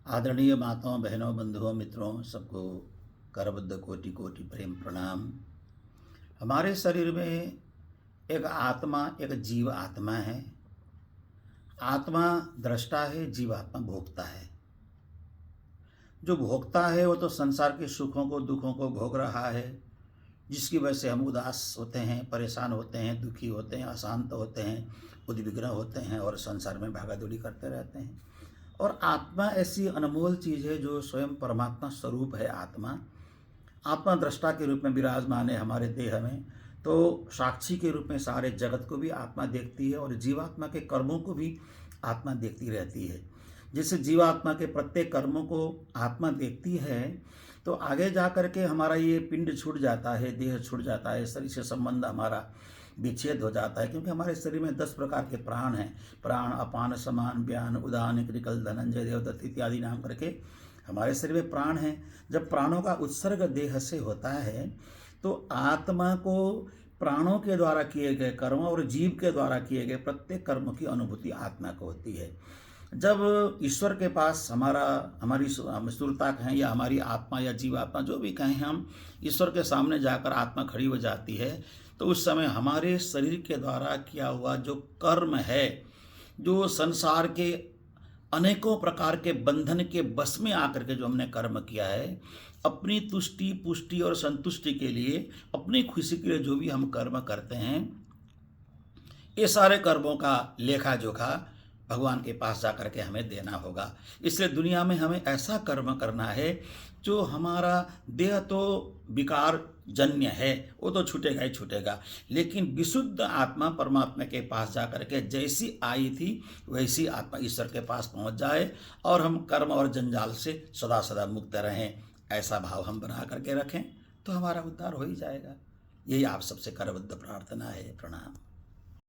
आदरणीय माताओं, बहनों, बंधुओं, मित्रों, सबको करबद्ध कोटि कोटि प्रेम प्रणाम। हमारे शरीर में एक आत्मा, एक जीव आत्मा है। आत्मा दृष्टा है, जीव आत्मा भोक्ता है। जो भोक्ता है वो तो संसार के सुखों को, दुखों को भोग रहा है, जिसकी वजह से हम उदास होते हैं, परेशान होते हैं, दुखी होते हैं, अशांत होते हैं, उद्विग्न होते हैं और संसार में भागादौड़ी करते रहते हैं। और आत्मा ऐसी अनमोल चीज़ है जो स्वयं परमात्मा स्वरूप है। आत्मा आत्मा दृष्टा के रूप में विराजमान है हमारे देह में, तो साक्षी के रूप में सारे जगत को भी आत्मा देखती है और जीवात्मा के कर्मों को भी आत्मा देखती रहती है। जैसे जीवात्मा के प्रत्येक कर्मों को आत्मा देखती है, तो आगे जा कर के हमारा ये पिंड छूट जाता है, देह छूट जाता है, शरीर से संबंध हमारा विच्छेद हो जाता है, क्योंकि हमारे शरीर में 10 प्रकार के प्राण हैं। प्राण, अपान, समान, व्यान, उदान, क्रिकल, धनंजय, देवदत्त इत्यादि नाम करके हमारे शरीर में प्राण हैं। जब प्राणों का उत्सर्ग देह से होता है तो आत्मा को प्राणों के द्वारा किए गए कर्म और जीव के द्वारा किए गए प्रत्येक कर्म की अनुभूति आत्मा को होती है। जब ईश्वर के पास हमारी सुरता कहें या हमारी आत्मा या जीवात्मा जो भी कहें, हम ईश्वर के सामने जाकर आत्मा खड़ी हो जाती है, तो उस समय हमारे शरीर के द्वारा किया हुआ जो कर्म है, जो संसार के अनेकों प्रकार के बंधन के बस में आकर के जो हमने कर्म किया है, अपनी तुष्टि, पुष्टि और संतुष्टि के लिए, अपनी खुशी के लिए जो भी हम कर्म करते हैं, ये सारे कर्मों का लेखा जोखा भगवान के पास जाकर के हमें देना होगा। इसलिए दुनिया में हमें ऐसा कर्म करना है जो हमारा देह तो विकार जन्य है, वो तो छूटेगा ही छूटेगा, लेकिन विशुद्ध आत्मा परमात्मा के पास जाकर के जैसी आई थी वैसी आत्मा ईश्वर के पास पहुंच जाए और हम कर्म और जंजाल से सदा सदा मुक्त रहें, ऐसा भाव हम बना करके रखें तो हमारा उद्धार हो ही जाएगा। यही आप सबसे करबद्ध प्रार्थना है। प्रणाम।